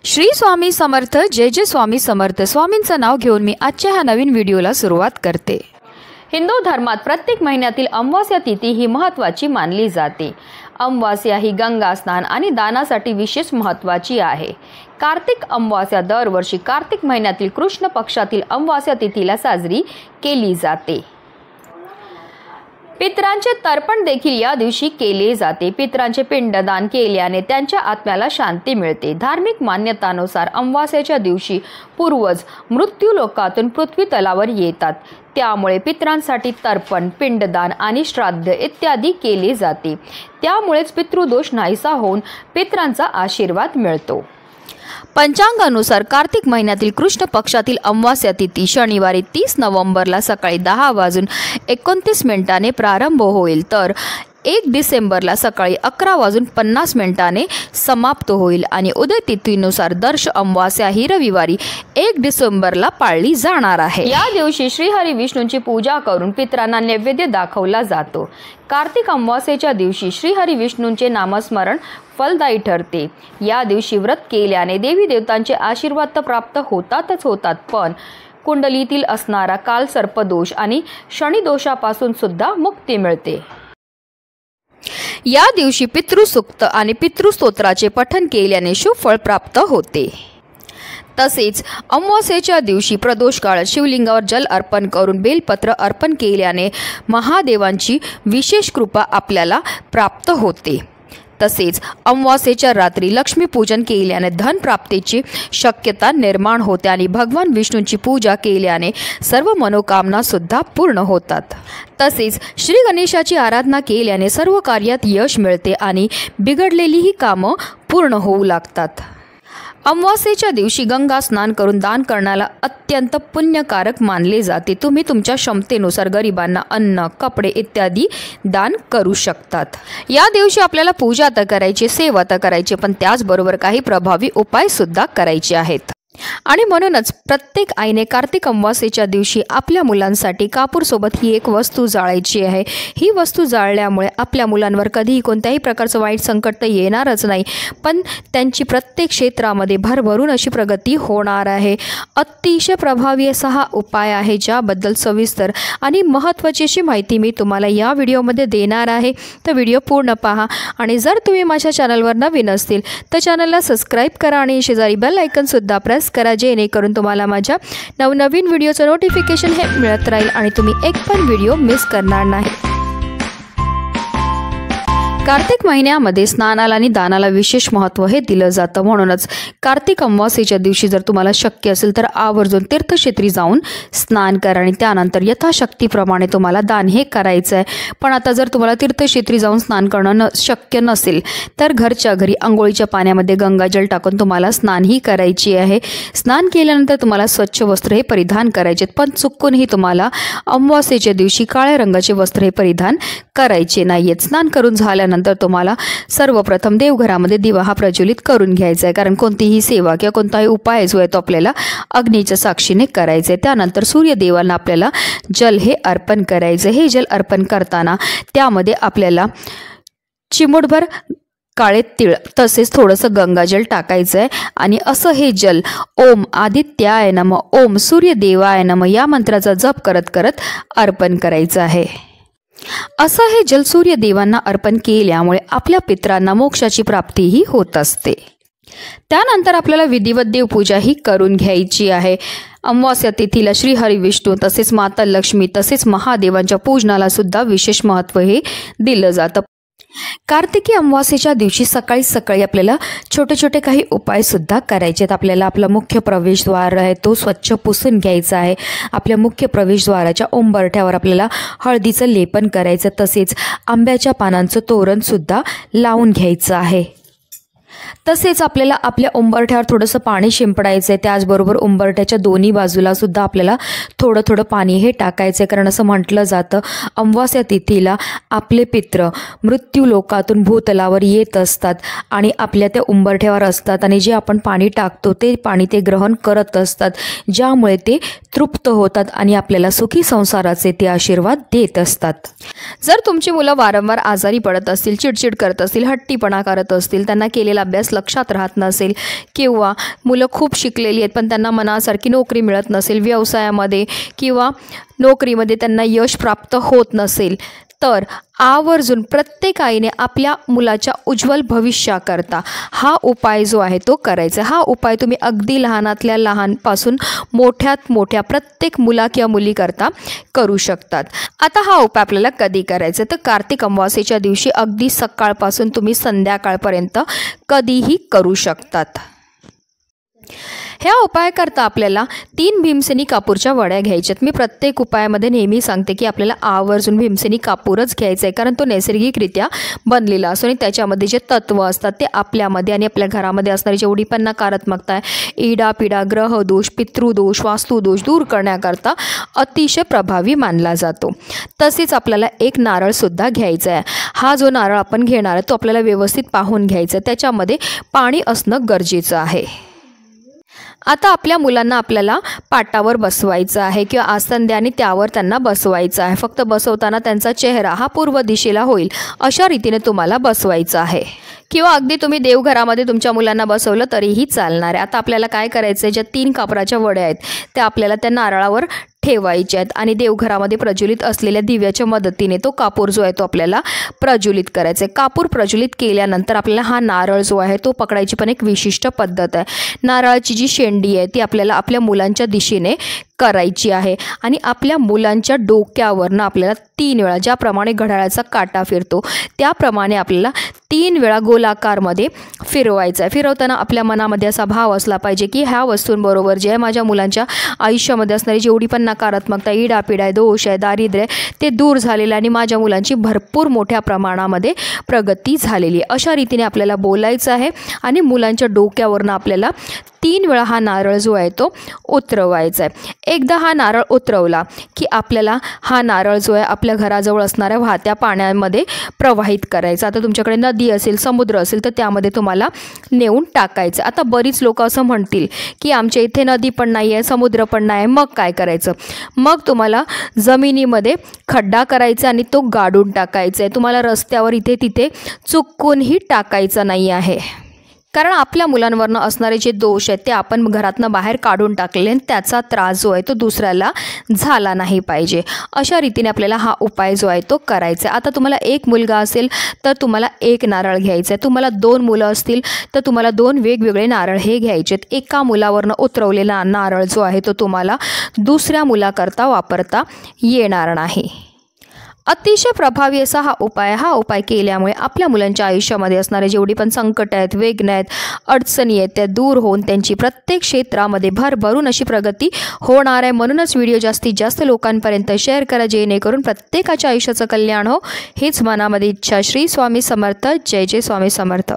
श्री स्वामी समर्थ। जय जय स्वामी समर्थ। स्वामींचं नाव घेऊन मी आजच्या ह्या नवीन व्हिडिओला सुरुवात करते। हिंदू धर्मात प्रत्येक महिन्यातील अमावास्या तिथी ही महत्त्वाची मानली जाते। अमावास्या ही गंगा स्नान आणि दानासाठी विशेष महत्त्वाची आहे। कार्तिक अमावास्या दरवर्षी कार्तिक महिन्यातील कृष्ण पक्षातील अमावास्या तिथीला साजरी केली जाते। पितरांचे तर्पण देखील या दिवशी केले जाते। पितरांचे पिंडदान केल्याने त्यांच्या आत्म्याला शांती मिळते। धार्मिक मान्यतानुसार अमावास्येच्या दिवशी पूर्वज मृत्यू लोकातून पृथ्वी तलावर येतात, त्यामुळे पितरांसाठी तर्पण, पिंडदान आणि श्राद्ध इत्यादी केले जाते। त्यामुळेच पितृदोष नाहीसा होऊन पितरांचा आशीर्वाद मिळतो। पंचांगानुसार कार्तिक महिन्यातील कृष्ण पक्षातील अमावास्या तिथी शनिवारी 30 नोव्हेंबरला सकाळी 10:29 प्रारंभ होईल, तर 1 डिसेंबरला सकाळी 11:50 समाप्त होईल आणि उदय तिथीनुसार दर्श अमावास्या ही रविवारी 1 डिसेंबरला पाळली जाणार आहे। या दिवशी श्रीहरी विष्णूंची पूजा करून पितरांना नैवेद्य दाखवला जातो। कार्तिक अमावास्येच्या दिवशी श्रीहरी विष्णूंचे नामस्मरण फलदायी ठरते। या दिवशी व्रत केल्याने देवी देवतांचे आशीर्वाद तर प्राप्त होतात, पण कुंडलीतील असणारा कालसर्पदोष आणि शनिदोषापासून सुद्धा मुक्ती मिळते। या दिवशी पितृसूक्त आणि पितृस्तोत्राचे पठण केल्याने शुभ फळ प्राप्त होते। तसेच अमावास्येच्या दिवशी प्रदोष काळात शिवलिंगावर जल अर्पण करून बेलपत्र अर्पण केल्याने महादेवांची विशेष कृपा आपल्याला प्राप्त होते। तसेच अमावास्येच्या रात्री लक्ष्मीपूजन केल्याने धन प्राप्तीची शक्यता निर्माण होते आणि भगवान विष्णूंची पूजा केल्याने सर्व मनोकामना सुद्धा पूर्ण होतात। तसेच श्री गणेशाची आराधना केल्याने सर्व कार्यात यश मिळते आणि बिघडलेलीही कामं पूर्ण होऊ लागतात। अमावास्येच्या दिवशी गंगा स्नान करून दान करण्याला अत्यंत पुण्यकारक मानले जाते। तुम्ही तुमच्या क्षमतेनुसार गरिबांना अन्न, कपडे इत्यादी दान करू शकतात। या दिवशी आपल्याला पूजा तर करायची, सेवा तर करायची, पण त्याचबरोबर काही प्रभावी उपाय सुद्धा करायचे आहेत। आणि म्हणूनच प्रत्येक आईने कार्तिक अमावास्येच्या दिवशी आपल्या मुलांसाठी कापूरसोबत ही एक वस्तू जाळायची आहे। ही वस्तू जाळल्यामुळे आपल्या मुलांवर कधीही कोणत्याही प्रकारचं वाईट संकट तर येणारच नाही, पण त्यांची प्रत्येक क्षेत्रामध्ये भरभरून अशी प्रगती होणार आहे। अतिशय प्रभावी असा हा उपाय आहे, ज्याबद्दल सविस्तर आणि महत्त्वाची अशी माहिती मी तुम्हाला या व्हिडिओमध्ये देणार आहे। तर व्हिडिओ पूर्ण पहा आणि जर तुम्ही माझ्या चॅनलवर नवीन असतील तर चॅनलला सबस्क्राईब करा आणि शेजारी बेल आयकॉनसुद्धा प्रेस करा, जेणेकरून तुम्हाला माझ्या नवनवीन व्हिडिओचं नोटिफिकेशन हे मिळत राहील आणि तुम्ही एक पण व्हिडिओ मिस करणार नाही। कार्तिक महिन्यामध्ये स्नानाला आणि दानाला विशेष महत्त्व हे दिलं जातं। म्हणूनच कार्तिक अमावास्येच्या दिवशी जर तुम्हाला शक्य असेल तर आवर्जून तीर्थक्षेत्री जाऊन स्नान करा आणि त्यानंतर यथाशक्तीप्रमाणे तुम्हाला दान हे करायचं आहे। पण आता जर तुम्हाला तीर्थक्षेत्री जाऊन स्नान करणं शक्य नसेल तर घरच्या घरी अंघोळीच्या पाण्यामध्ये गंगाजल टाकून तुम्हाला स्नानही करायची आहे। स्नान केल्यानंतर तुम्हाला स्वच्छ वस्त्र हे परिधान करायचे, पण चुकूनही तुम्हाला अमावास्येच्या दिवशी काळ्या रंगाचे वस्त्र हे परिधान करायचे नाहीयेत। स्नान करून झाल्यानंतर तुम्हाला सर्वप्रथम देवघरामध्ये दिवा हा प्रज्वलित करून घ्यायचा आहे, कारण कोणतीही सेवा किंवा कोणताही उपाय जो आहे तो आपल्याला अग्नीच्या साक्षीने करायचा आहे। त्यानंतर सूर्यदेवांना आपल्याला जल हे अर्पण करायचं। हे जल अर्पण करताना त्यामध्ये आपल्याला चिमूटभर काळे तीळ तसेच थोडंसं गंगाजल टाकायचं आहे आणि असं हे जल ओम आदित्याय नमः, ओम सूर्यदेवाय नमः या मंत्राचा जप करत करत अर्पण करायचं आहे। असं हे जल सूर्यदेवांना अर्पण केल्यामुळे आपल्या पितरांना मोक्षाची प्राप्तीही होत असते। त्यानंतर आपल्याला विधिवत देवपूजा ही करून घ्यायची आहे। अमावास्या तिथीला श्रीहरी विष्णू तसेच माता लक्ष्मी तसेच महादेवांच्या पूजनाला सुद्धा विशेष महत्त्व हे दिलं जातं। कार्तिकी अमावास्येच्या दिवशी सकाळी सकाळी आपल्याला छोटे छोटे काही उपाय सुद्धा करायचे आहेत। आपल्याला आपला मुख्य प्रवेशद्वार आहे तो स्वच्छ पुसून घ्यायचा आहे। आपल्या मुख्य प्रवेशद्वाराच्या उंबरठ्यावर आपल्याला हळदीचं लेपन करायचं, तसेच आंब्याच्या पानांचं तोरण सुद्धा लावून घ्यायचं आहे। तसेच आपल्याला आपल्या उंबरठ्यावर थोडंसं पाणी शिंपडायचं आहे। त्याचबरोबर उंबरठ्याच्या दोन्ही बाजूला सुद्धा आपल्याला थोडं थोडं पाणी हे टाकायचं आहे, कारण असं म्हटलं जातं अमावास्या तिथीला आपले पित्र मृत्यू लोकातून भूतलावर येत असतात आणि आपल्या त्या उंबरठ्यावर असतात आणि जे आपण पाणी टाकतो ते पाणी ते ग्रहण करत असतात, ज्यामुळे ते तृप्त होतात आणि आपल्याला सुखी संसाराचे ते आशीर्वाद देत असतात। जर तुमची मुलं वारंवार आजारी पडत असतील, चिडचिड करत असतील, हट्टीपणा करत असतील, त्यांना केलेला अभ्यास लक्षात राहत नसेल, किंवा मुलं खूप शिकलेली आहेत पण त्यांना मनासारखी नोकरी मिळत नसेल, व्यवसायामध्ये किंवा नोकरीमध्ये त्यांना यश प्राप्त होत नसेल, तर आवर्जून प्रत्येक आईने आपल्या मुलाच्या उज्ज्वल भविष्याकरता हा उपाय जो आहे तो करायचा. हा उपाय तुम्ही अगदी लहानातल्या लहानपासून मोठ्यात मोठ्या प्रत्येक मुला किंवा मुलीकरता करू शकतात. आता हा उपाय आपल्याला कधी करायचा, तर कार्तिक अमावास्येच्या दिवशी अगदी सकाळपासून तुम्ही संध्याकाळपर्यंत कधीही करू शकतात. ह्या उपायाकरता आपल्याला 3 भीमसेनी कापूरच्या वड्या घ्यायच्यात. मी प्रत्येक उपायामध्ये नेहमी सांगते की आपल्याला आवर्जून भीमसेनी कापूरच घ्यायचा आहे, कारण तो नैसर्गिकरित्या बनलेला असतो आणि त्याच्यामध्ये जे तत्त्व असतात ते आपल्यामध्ये आणि आपल्या घरामध्ये असणारी जेवढी पण नकारात्मकता आहे, इडापिडा, ग्रहदोष, पितृदोष, वास्तुदोष दूर करण्याकरता अतिशय प्रभावी मानला जातो. तसेच आपल्याला एक नारळसुद्धा घ्यायचा आहे. हा जो नारळ आपण घेणार आहे तो आपल्याला व्यवस्थित पाहून घ्यायचा आहे, त्याच्यामध्ये पाणी असणं गरजेचं आहे. आता आपल्या मुलांना आपल्याला पाटावर बसवायचं आहे किंवा आसन द्या आणि त्यावर त्यांना बसवायचं आहे. फक्त बसवताना त्यांचा चेहरा हा पूर्व दिशेला होईल अशा रीतीने तुम्हाला बसवायचं आहे, किंवा अगदी तुम्ही देवघरामध्ये तुमच्या मुलांना बसवलं तरीही चालणार आहे. आता आपल्याला काय करायचं आहे, ज्या 3 कापराच्या वड्या आहेत त्या आपल्याला त्या नारळावर ठेवायच्या आहेत आणि देवघरामध्ये प्रज्वलित असलेल्या दिव्याच्या मदतीने तो कापूर जो आहे तो आपल्याला प्रज्वलित करायचा आहे. कापूर प्रज्वलित केल्यानंतर आपल्याला हा नारळ जो आहे तो पकडायची पण एक विशिष्ट पद्धत आहे. नारळाची जी शेंडी आहे ती आपल्याला आपल्या मुलांच्या दिशेने करायची आहे आणि आपल्या मुलांच्या डोक्यावरनं आपल्याला 3 वेळा, ज्याप्रमाणे घड्याळाचा काटा फिरतो त्याप्रमाणे आपल्याला 3 वेळा गोलाकारमध्ये फिरवायचं आहे. फिरवताना आपल्या मनामध्ये असा भाव असला पाहिजे की ह्या वस्तूंबरोबर जे आहे माझ्या मुलांच्या आयुष्यामध्ये असणारी जेवढी पण नकारात्मकता, इडापिडा आहे, दोष आहे, दारिद्र्य आहे ते दूर झालेलं आणि माझ्या मुलांची भरपूर मोठ्या प्रमाणामध्ये प्रगती झालेली आहे, अशा रीतीने आपल्याला बोलायचं आहे आणि मुलांच्या डोक्यावरनं आपल्याला 3 वेळा हा नारळ जो आहे तो उतरवायचा आहे. एकदा हा नारळ उतरवला की आपल्याला हा नारळ जो आहे आपल्या घराजवळ असणाऱ्या वाहत्या पाण्यामध्ये प्रवाहित करायचा. आता तुमच्याकडे नदी असेल, समुद्र असेल तर त्यामध्ये तुम्हाला नेऊन टाकायचं. आता बरीच लोक असं म्हणतील की आमच्या इथे नदी पण नाही आहे, समुद्र पण नाही आहे, मग काय करायचं? मग तुम्हाला जमिनीमध्ये खड्डा करायचा आणि तो गाडून टाकायचा आहे. तुम्हाला रस्त्यावर इथे तिथे चुकूनही टाकायचं नाही आहे, कारण आपल्या मुलांवरनं असणारे जे दोष आहेत ते आपण घरातनं बाहेर काढून टाकले आणि त्याचा त्रास जो आहे तो दुसऱ्याला झाला नाही पाहिजे. अशा रीतीने आपल्याला हा उपाय जो आहे तो करायचा आहे. आता तुम्हाला 1 मुलगा असेल तर तुम्हाला 1 नारळ घ्यायचं आहे. तुम्हाला 2 मुलं असतील तर तुम्हाला 2 वेगवेगळे नारळ हे घ्यायचे आहेत. एका मुलावरनं उतरवलेला नारळ जो आहे तो तुम्हाला दुसऱ्या मुलाकरता वापरता येणार नाही. अतिशय प्रभावी असा हा उपाय केल्यामुळे आपल्या मुलांच्या आयुष्यामध्ये असणारे जेवढी पण संकट आहेत, वेदना आहेत, अडचणी आहेत त्या दूर होऊन त्यांची प्रत्येक क्षेत्रामध्ये भरभरून अशी प्रगती होणार आहे. म्हणूनच व्हिडिओ जास्तीत जास्त लोकांपर्यंत शेअर करा, जेणेकरून प्रत्येकाच्या आयुष्याचं कल्याण हो. हीच मनामध्ये इच्छा. श्री स्वामी समर्थ. जय जय स्वामी समर्थ.